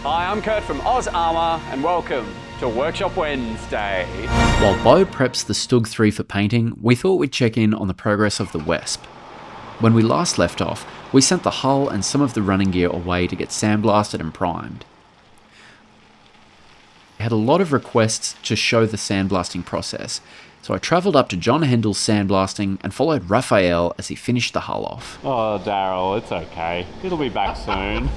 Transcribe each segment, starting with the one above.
Hi, I'm Kurt from Armour, and welcome to Workshop Wednesday. While Bo preps the Stug 3 for painting, we thought we'd check in on the progress of the Wesp. When we last left off, we sent the hull and some of the running gear away to get sandblasted and primed. We had a lot of requests to show the sandblasting process, so I travelled up to John Hendel's Sandblasting and followed Raphael as he finished the hull off. Oh, Daryl, it's okay. It'll be back soon.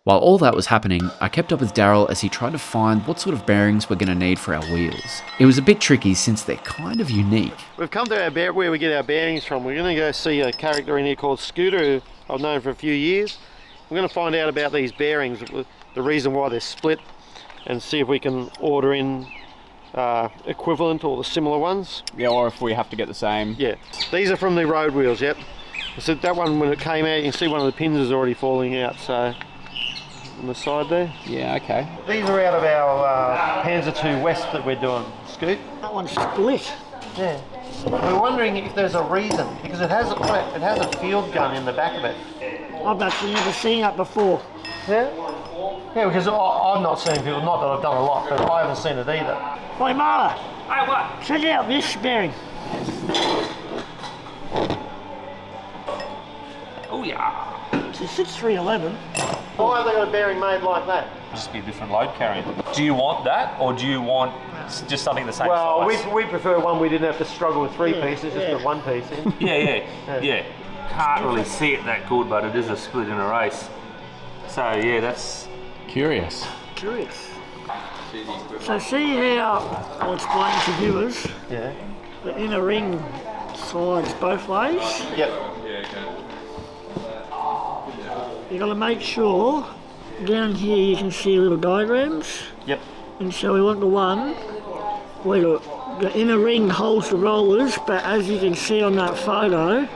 While all that was happening, I kept up with Daryl as he tried to find what sort of bearings we're going to need for our wheels. It was a bit tricky since they're kind of unique. We've come to where we get our bearings from. We're going to go see a character in here called Scooter, who I've known for a few years. We're going to find out about these bearings, the reason why they're split, and see if we can order in equivalent or the similar ones. Yeah, or if we have to get the same. Yeah, these are from the road wheels, yep. So that one, when it came out, you can see one of the pins is already falling out, so on the side there. Yeah, okay. These are out of our Panzer II Wespe that we're doing, Scoot. That one's split. Yeah. We're wondering if there's a reason, because it has a field gun in the back of it. I've actually never seen that before. Yeah? Yeah, because I've not seen people, not that I've done a lot, but I haven't seen it either. Hey Marla, hey, what? Check out this bearing. Oh yeah. It's a 6311. Why have they got a bearing made like that? Just be a different load carrier. Do you want that, or do you want just something the same Well, size? we prefer one we didn't have to struggle with three pieces, just with one piece in. Yeah. Can't really see it that good, but it is a split in a race. So yeah, that's Curious. Curious. So see how I'll explain to viewers. Yeah. The inner ring slides both ways. Yep. You've got to make sure down here you can see little diagrams. Yep. And so we want the one where the inner ring holds the rollers, but as you can see on that photo,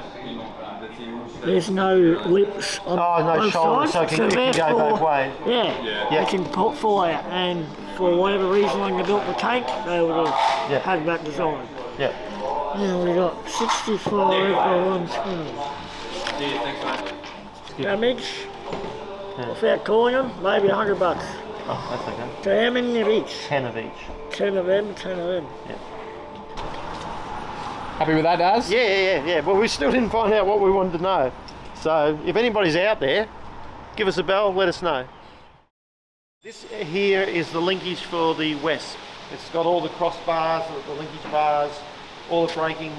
there's no lips on no both shoulders, sides. so it can go both ways. Yeah, it can fall out, and for whatever reason when they built the tank, they would have had that design. Yep. Now we got 65 by 120. Damage, without calling them, maybe $100. Oh, that's okay. So how many of each? 10 of each. 10 of them, 10 of them. Yeah. Happy with that, Daz? Yeah. Well, we still didn't find out what we wanted to know. So if anybody's out there, give us a bell, let us know. This here is the linkage for the Wespe. It's got all the crossbars, the linkage bars, all the braking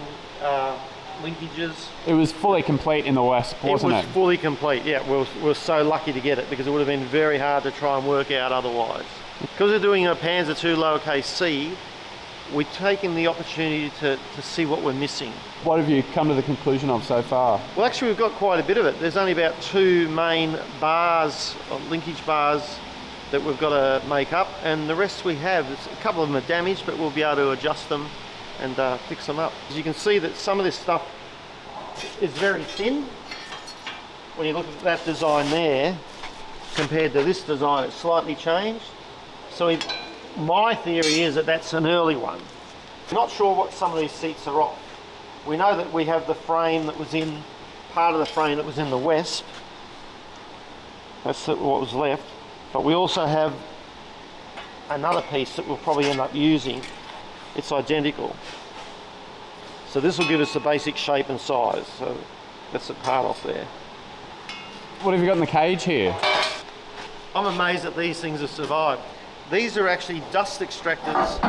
linkages. It was fully complete in the Wespe, wasn't it? It was fully complete, yeah. We're so lucky to get it because it would have been very hard to try and work out otherwise. Because we're doing a Panzer II lowercase c, we've taken the opportunity to see what we're missing. What have you come to the conclusion of so far? Well, actually we've got quite a bit of it. There's only about 2 main bars, linkage bars, that we've got to make up, and the rest we have, a couple of them are damaged, but we'll be able to adjust them and fix them up. As you can see that some of this stuff is very thin. When you look at that design there, compared to this design, it's slightly changed. So my theory is that that's an early one. I'm not sure what some of these seats are off. We know that we have the frame that was in part of the frame that was in the Wesp. That's what was left. But we also have another piece that we'll probably end up using. It's identical. So this will give us the basic shape and size. So that's the part off there. What have you got in the cage here? I'm amazed that these things have survived. These are actually dust extractors.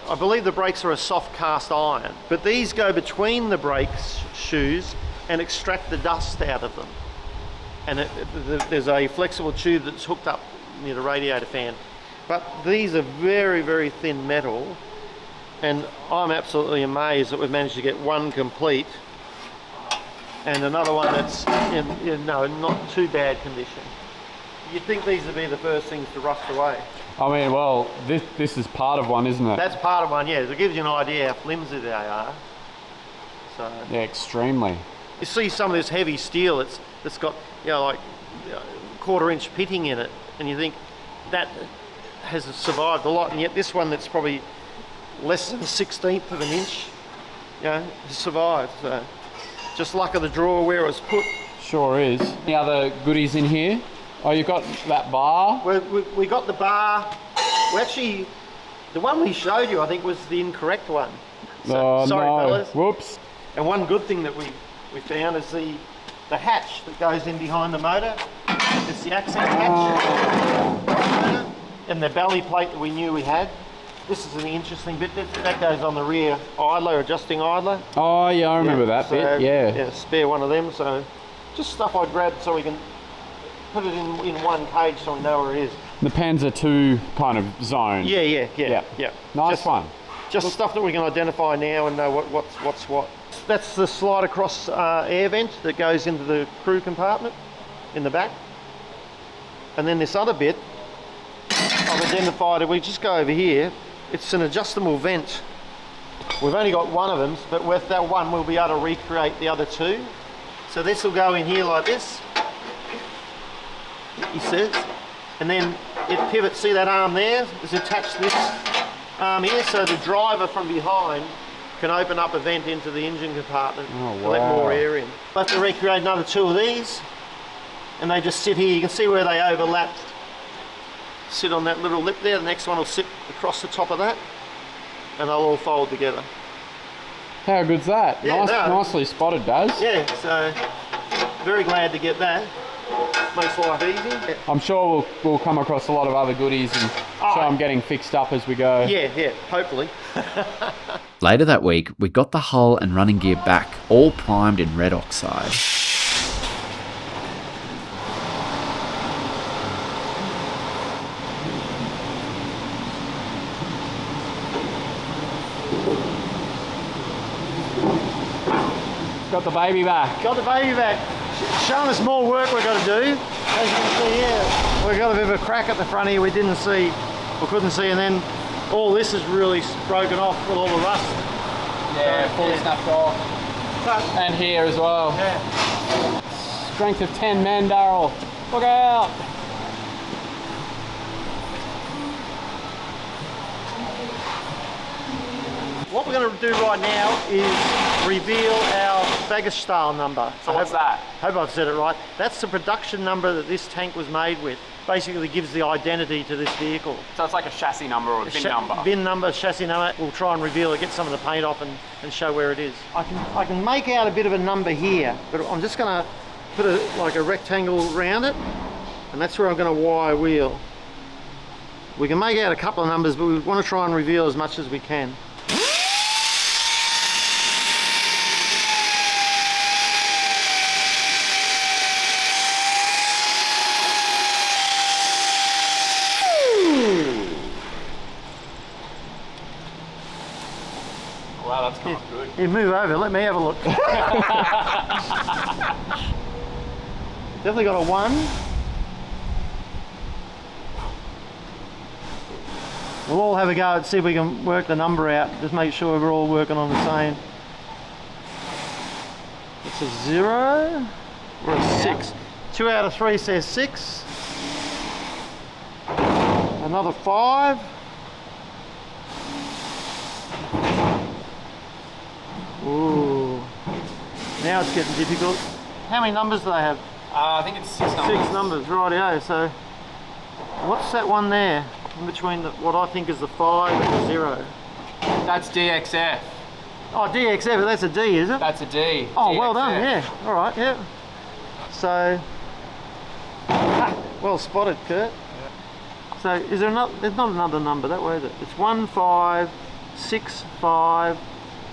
I believe the brakes are a soft cast iron, but these go between the brakes shoes and extract the dust out of them. And there's a flexible tube that's hooked up near the radiator fan. But these are very, very thin metal, and I'm absolutely amazed that we've managed to get one complete and another one that's in not too bad condition. You'd think these would be the first things to rust away. I mean, well, this is part of one, isn't it? That's part of one, yeah. It gives you an idea how flimsy they are. So yeah, extremely. you see some of this heavy steel that's got like quarter-inch pitting in it, and you think that has survived a lot, and yet this one that's probably less than a 1/16 of an inch, has survived. So just luck of the draw where it was put. Sure is. Any other goodies in here? Oh, you've got that bar. We got the bar. Actually, the one we showed you, I think, was the incorrect one. So, sorry, fellas. Whoops. And one good thing that we found is the hatch that goes in behind the motor. It's the accent hatch. And the belly plate that we knew we had. This is an interesting bit. That goes on the rear idler, adjusting idler. Oh, yeah, I remember that bit, yeah. Yeah, spare one of them. So just stuff I grabbed so we can put it in one cage so we know where it is. The Panzer II kind of zone. Yeah. Nice one. Just stuff that we can identify now and know what's what. That's the slide across air vent that goes into the crew compartment in the back. And then this other bit, I've identified it. We just go over here. It's an adjustable vent. We've only got one of them, but with that one we'll be able to recreate the other two. So this will go in here like this, he says, and then it pivots. See that arm there is attached to this arm here, so the driver from behind can open up a vent into the engine compartment and let more air in. We'll have to recreate another two of these, and they just sit here. You can see where they overlap. Sit on that little lip there. The next one will sit across the top of that, and they'll all fold together. How good's that? Yeah, nicely spotted, Daz. Yeah, so very glad to get that. Makes life easy. I'm sure we'll come across a lot of other goodies and show them getting fixed up as we go. Yeah, hopefully. Later that week, we got the hull and running gear back, all primed in red oxide. Got the baby back. Got the baby back. Showing us more work we've got to do. As you can see here, we've got a bit of a crack at the front here we couldn't see, and then all this is really broken off with all the rust. Yeah, fully snapped off. But, and here as well. Yeah. Strength of 10 men, Daryl. Look out! What we're going to do right now is reveal our baggage style number. So what's that? Hope I've said it right. That's the production number that this tank was made with. Basically gives the identity to this vehicle. So it's like a chassis number or a VIN number? VIN number, chassis number. We'll try and reveal it, get some of the paint off and show where it is. I can make out a bit of a number here, but I'm just going to put like a rectangle around it, and that's where I'm going to wire wheel. We can make out a couple of numbers, but we want to try and reveal as much as we can. Wow, that's kind of good. You move over, let me have a look. Definitely got a 1. We'll all have a go and see if we can work the number out. Just make sure we're all working on the same. It's a 0 or a 6. 2 out of 3 says 6. Another 5. Ooh, now it's getting difficult. How many numbers do they have? I think it's 6 numbers. 6 numbers, rightio. So what's that one there in between what I think is the 5 and the 0? That's DXF. Oh, DXF, that's a D, is it? That's a D. Oh, DXF. well done, yeah. All right, yeah. So, well spotted, Kurt. So, is there another? There's not another number that way, is it? It's 1565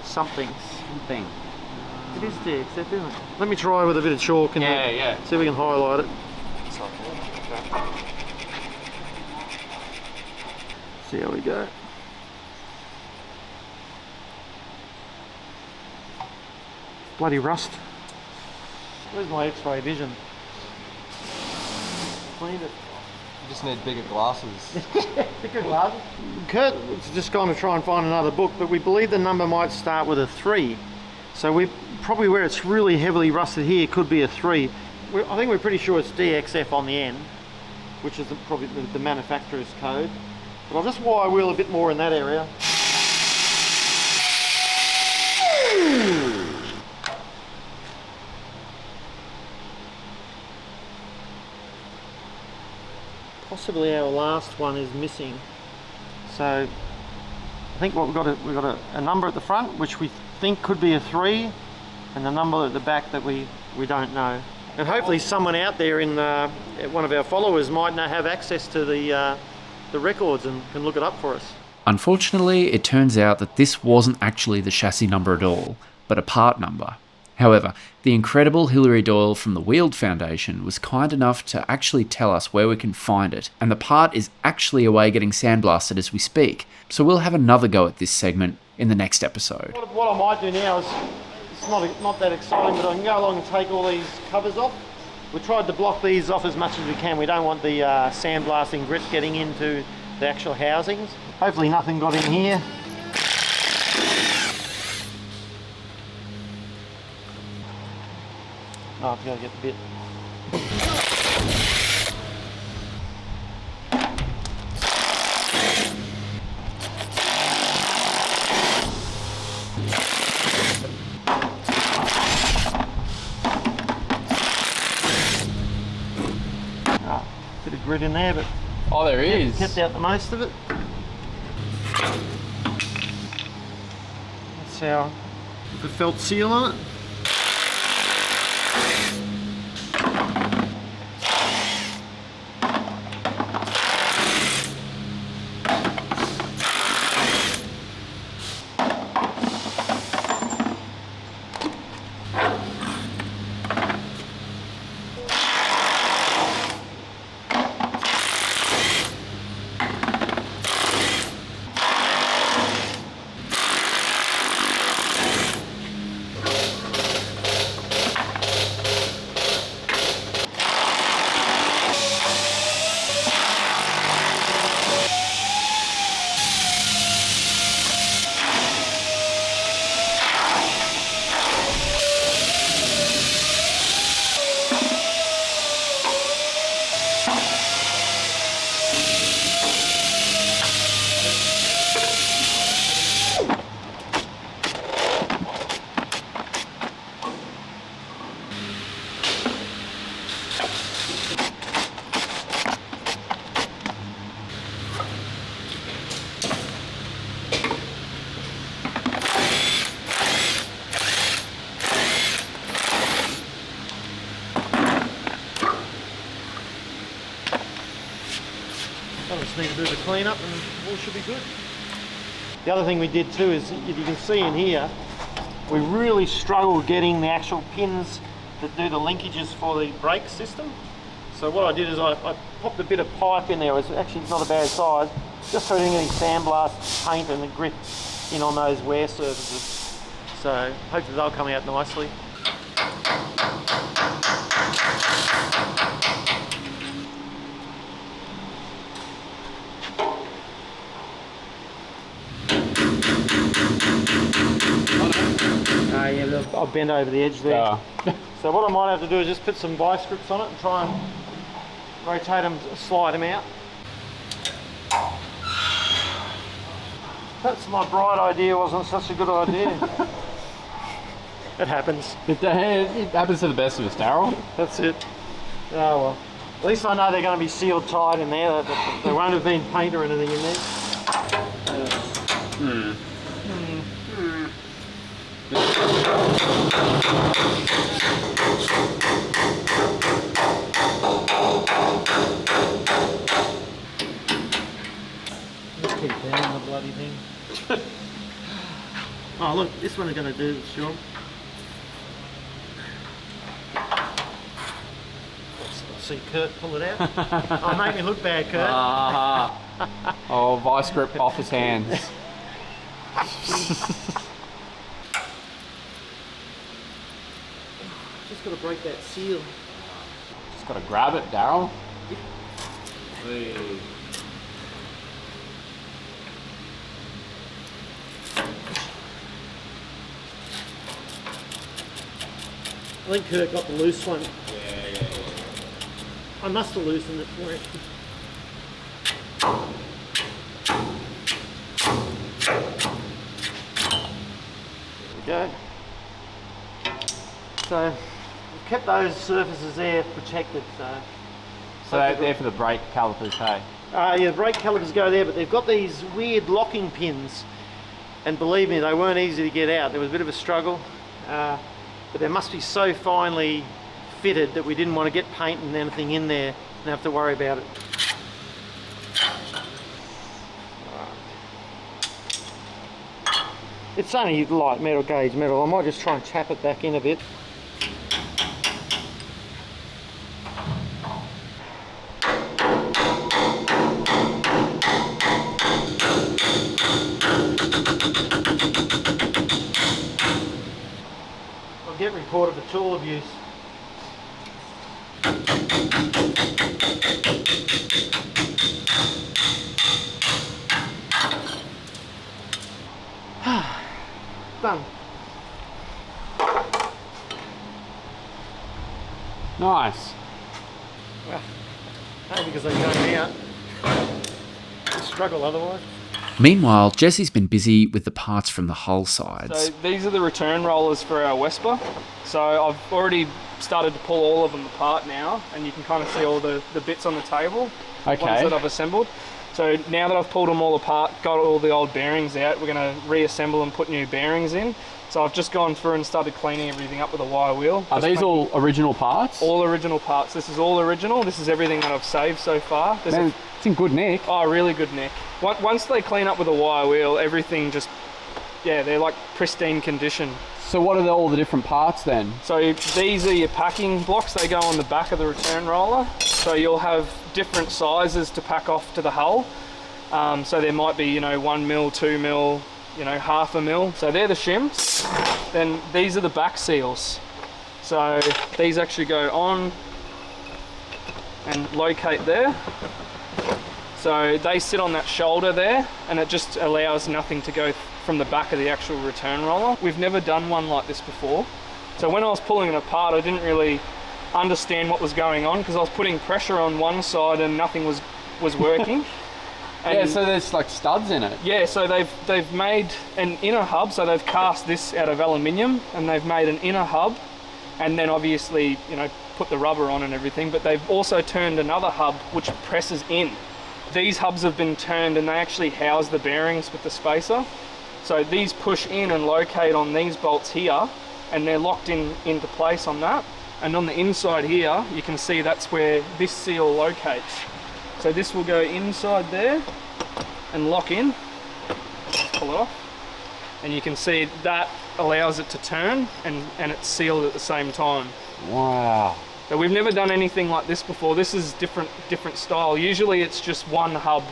something. Something. It is DXF, isn't it? Let me try with a bit of chalk and Yeah. see if we can highlight it. See how we go. Bloody rust. Where's my X-ray vision? Cleaned it. You just need bigger glasses. Bigger glasses. Kurt was just going to try and find another book, but we believe the number might start with a 3. So we probably where it's really heavily rusted here could be a 3. I think we're pretty sure it's DXF on the end, which is probably the manufacturer's code. But I'll just wire wheel a bit more in that area. Possibly our last one is missing. So I think what we've got a number at the front which we think could be a 3, and the number at the back that we don't know. And hopefully someone out there in one of our followers might have access to the records and can look it up for us. Unfortunately, it turns out that this wasn't actually the chassis number at all, but a part number. However, the incredible Hilary Doyle from the Wheeled Foundation was kind enough to actually tell us where we can find it, and the part is actually away getting sandblasted as we speak, so we'll have another go at this segment in the next episode. What I might do now is, it's not that exciting, but I can go along and take all these covers off. We tried to block these off as much as we can. We don't want the sandblasting grit getting into the actual housings. Hopefully nothing got in here. Oh, I've got to get the bit. Oh, bit of grit in there, but Oh, there is. kept out the most of it. That's our the felt seal on it. I just need a bit of a clean up and all should be good. The other thing we did too is, if you can see in here, we really struggled getting the actual pins that do the linkages for the brake system. So what I did is I popped a bit of pipe in there. It was actually not a bad size, just so we didn't get any sandblast paint and the grit in on those wear surfaces. So hopefully they'll come out nicely. Yeah, look, I'll bend over the edge there. So what I might have to do is just put some vice grips on it and try and rotate them, slide them out. Perhaps my bright idea wasn't such a good idea. It happens. It happens to the best of us, Daryl. That's it. Oh well. At least I know they're going to be sealed tight in there. There won't have been paint or anything in there. Just keep down the bloody thing. Oh look, this one is going to do the job. See Kurt pull it out. Oh, make me look bad, Kurt. Oh, vice grip off his hands. Just got to break that seal. Just got to grab it, Daryl. I think Kurt got the loose one. I must have loosened it for him. There we go. So we've kept those surfaces there protected. So they're there for the brake calipers, hey? Yeah, the brake calipers go there, but they've got these weird locking pins, and believe me, they weren't easy to get out. There was a bit of a struggle, but they must be so finely fitted that we didn't want to get paint and anything in there and have to worry about it. It's only light metal gauge metal. I might just try and chap it back in a bit. I'll get reported for tool abuse. Done. Nice. Well, no, because they're going out. Struggle otherwise. Meanwhile, Jesse's been busy with the parts from the hull sides. So these are the return rollers for our Wespe. So I've already started to pull all of them apart now, and you can kind of see all the bits on the table, Okay. ones that I've assembled. So now that I've pulled them all apart, got all the old bearings out, we're going to reassemble and put new bearings in. So I've just gone through and started cleaning everything up with a wire wheel. Are these all original parts? All original parts. This is all original. This is everything that I've saved so far. There's Man, it's in good nick. Oh, really good nick. Once they clean up with a wire wheel, everything just, yeah, they're like pristine condition. So what are all the different parts then? So these are your packing blocks. They go on the back of the return roller. So you'll have different sizes to pack off to the hull. So there might be, 1 mil, 2 mil, half a mil. So they're the shims. Then these are the back seals. So these actually go on and locate there. So they sit on that shoulder there, and it just allows nothing to go from the back of the actual return roller. We've never done one like this before. So when I was pulling it apart, I didn't really understand what was going on because I was putting pressure on one side and nothing was working. Yeah, so there's like studs in it. Yeah, so they've made an inner hub, so they've cast this out of aluminium and they've made an inner hub, and then obviously, put the rubber on and everything, but they've also turned another hub which presses in. These hubs have been turned and they actually house the bearings with the spacer. So these push in and locate on these bolts here, and they're locked into place on that. And on the inside here, you can see that's where this seal locates. So this will go inside there and lock in. Pull it off. And you can see that allows it to turn and it's sealed at the same time. Wow. So we've never done anything like this before. This is different style. Usually it's just one hub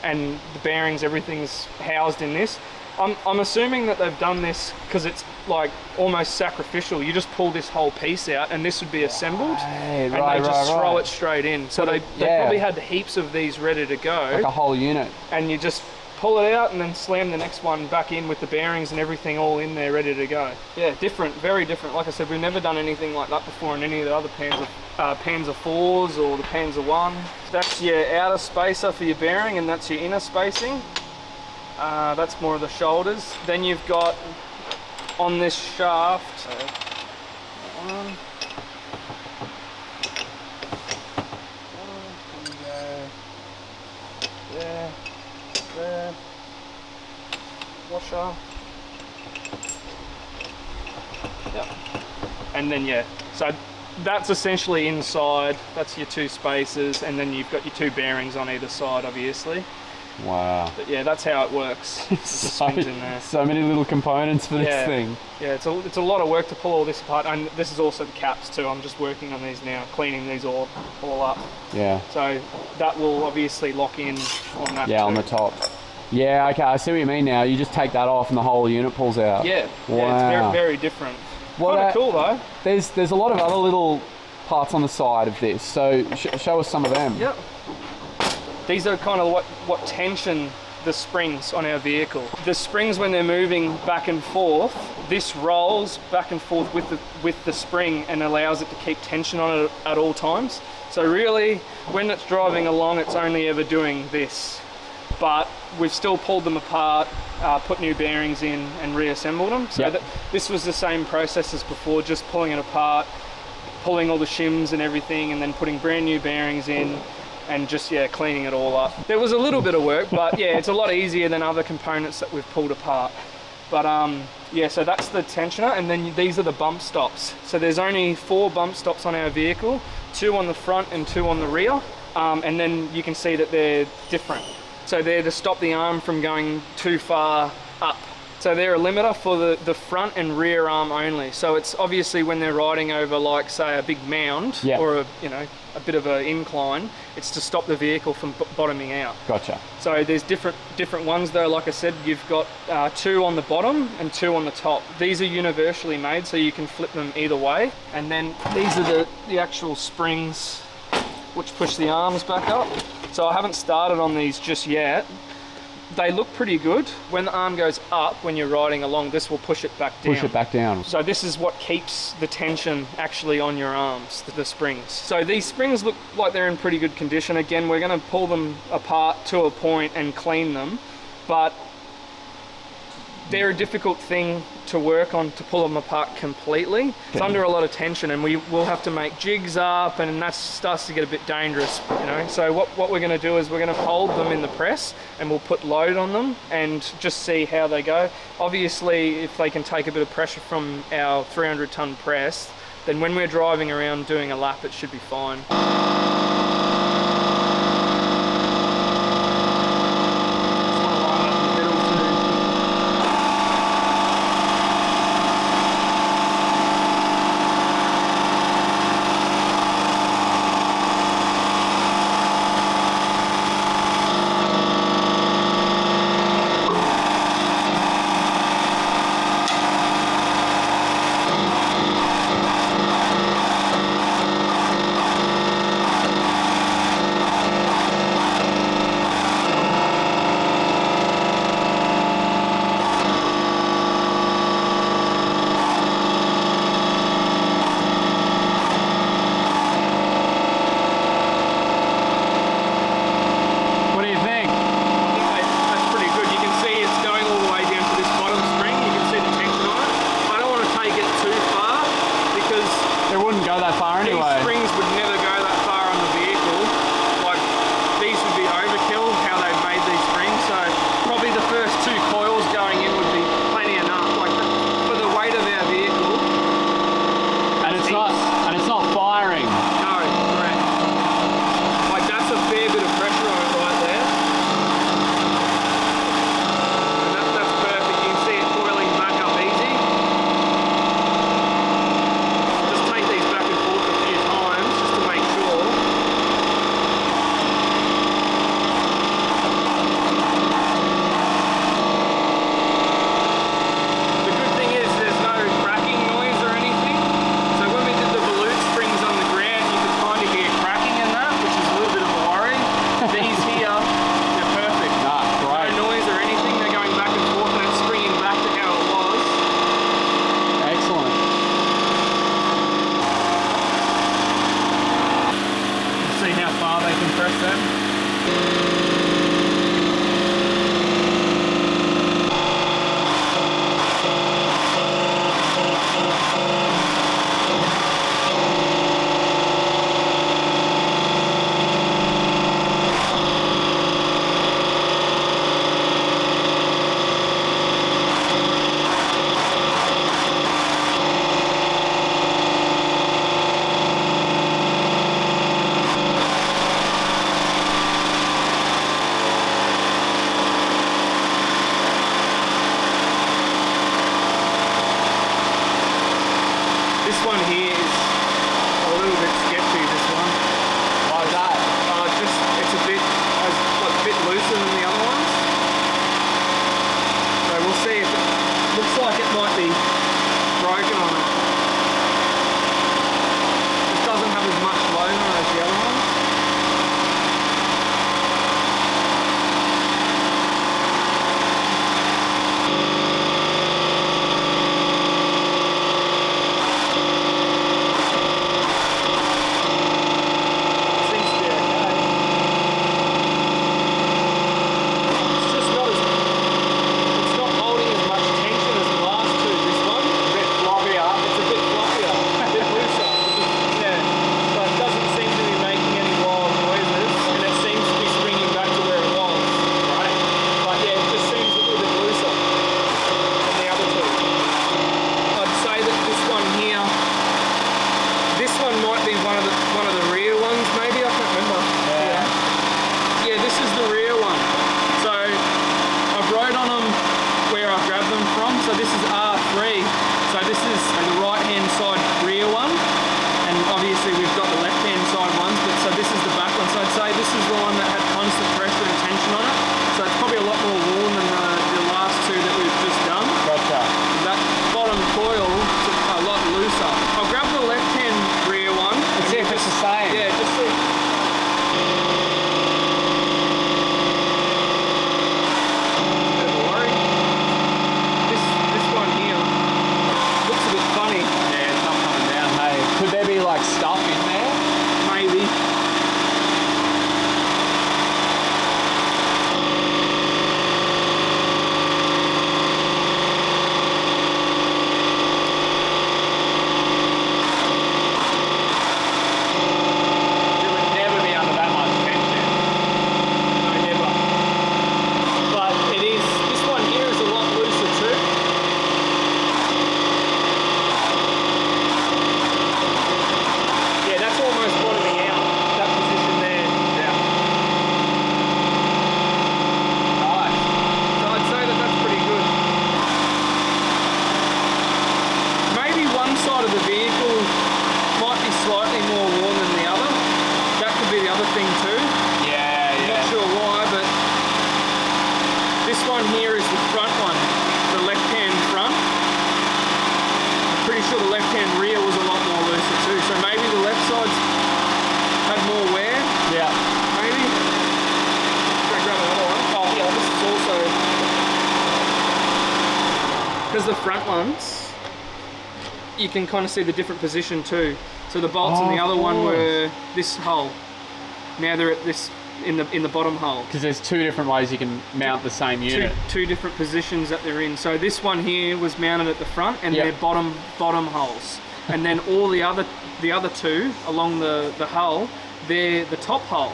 and the bearings, everything's housed in this. I'm assuming that they've done this because it's like almost sacrificial. You just pull this whole piece out and this would be assembled, and they just throw it straight in. So they probably had heaps of these ready to go. Like a whole unit. And you just pull it out and then slam the next one back in with the bearings and everything all in there ready to go. Yeah, different, very different. Like I said, we've never done anything like that before in any of the other Panzer 4s or the Panzer 1. That's your outer spacer for your bearing, and that's your inner spacing. That's more of the shoulders. Then you've got on this shaft. So, one. There, washer. Yep. And then yeah, so that's essentially inside. That's your 2 spaces, and then you've got your 2 bearings on either side, obviously. Wow. But yeah, that's how it works. So, Springs in there. so many little components for this thing. Yeah, it's a lot of work to pull all this apart, and this is also the caps too. I'm just working on these now, cleaning these all up. Yeah. So that will obviously lock in on that. Yeah, too. on the top. Yeah, okay, I see what you mean now. You just take that off and the whole unit pulls out. Yeah, Wow. yeah, it's very, very different. Well, Kind of cool though. There's a lot of other little parts on the side of this, so show us some of them. Yep. These are kind of what tension the springs on our vehicle. The springs, when they're moving back and forth, this rolls back and forth with the spring and allows it to keep tension on it at all times. So really, when it's driving along, it's only ever doing this. But we've still pulled them apart, put new bearings in and reassembled them. So that this was the same process as before, just pulling it apart, pulling all the shims and everything, and then putting brand new bearings in and just, cleaning it all up. There was a little bit of work, but yeah, it's a lot easier than other components that we've pulled apart. But so that's the tensioner, and then these are the bump stops. So there's only 4 bump stops on our vehicle, 2 on the front and 2 on the rear. And then you can see that they're different. So they're to stop the arm from going too far up. So they're a limiter for the front and rear arm only. So it's obviously when they're riding over, like say a big mound or a bit of an incline, it's to stop the vehicle from bottoming out. Gotcha. So there's different ones though. Like I said, you've got 2 on the bottom and 2 on the top. These are universally made, so you can flip them either way. And then these are the actual springs which push the arms back up. So I haven't started on these just yet. They look pretty good. When the arm goes up, when you're riding along, this will push it back down. Push it back down. So this is what keeps the tension actually on your arms, the springs. So these springs look like they're in pretty good condition. Again, we're going to pull them apart to a point and clean them, but they're a difficult thing to work on, to pull them apart completely. It's under a lot of tension, and we will have to make jigs up, and that starts to get a bit dangerous, So what we're going to do is we're going to hold them in the press, and we'll put load on them and just see how they go. Obviously, if they can take a bit of pressure from our 300-ton press, then when we're driving around doing a lap, it should be fine. as the front ones, you can kind of see the different position too. So the bolts in the other one were this hole. Now they're at this in the bottom hole. Because there's two different ways you can mount the same unit. Two different positions that they're in. So this one here was mounted at the front, and they're bottom holes. And then all the other two along the hull, they're the top hole.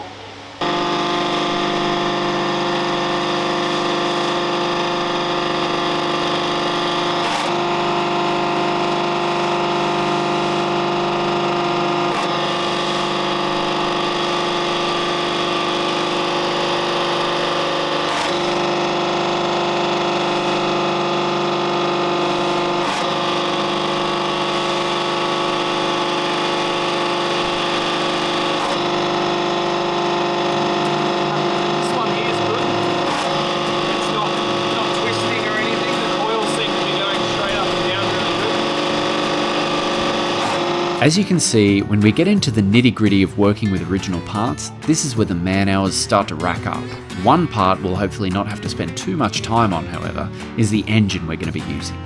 As you can see, when we get into the nitty-gritty of working with original parts, this is where the man-hours start to rack up. One part we'll hopefully not have to spend too much time on, however, is the engine we're going to be using.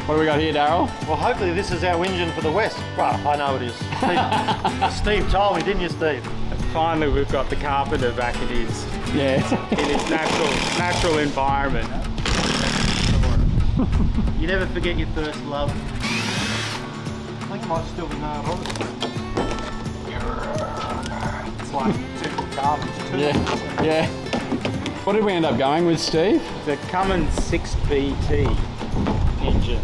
What do we got here, Daryl? Well, hopefully this is our engine for the West. Well, I know it is. Steve told me, didn't you, Steve? Finally, we've got the carpenter back in his natural environment. You never forget your first love. I think it might still be nailed on. It's like typical carbons too. Yeah. What did we end up going with, Steve? The Cummins 6BT engine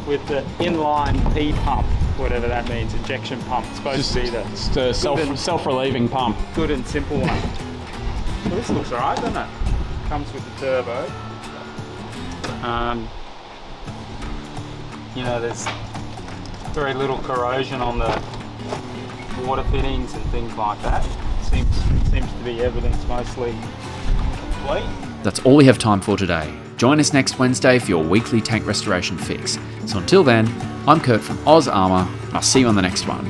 with the inline P pump, whatever that means, injection pump. It's supposed to be Just a self-relieving pump. good and simple one. Well, this looks alright, doesn't it? Comes with the turbo. You know, there's very little corrosion on the water fittings and things like that. Seems to be everything's mostly complete. That's all we have time for today. Join us next Wednesday for your weekly tank restoration fix. So until then, I'm Kurt from Oz Armour, and I'll see you on the next one.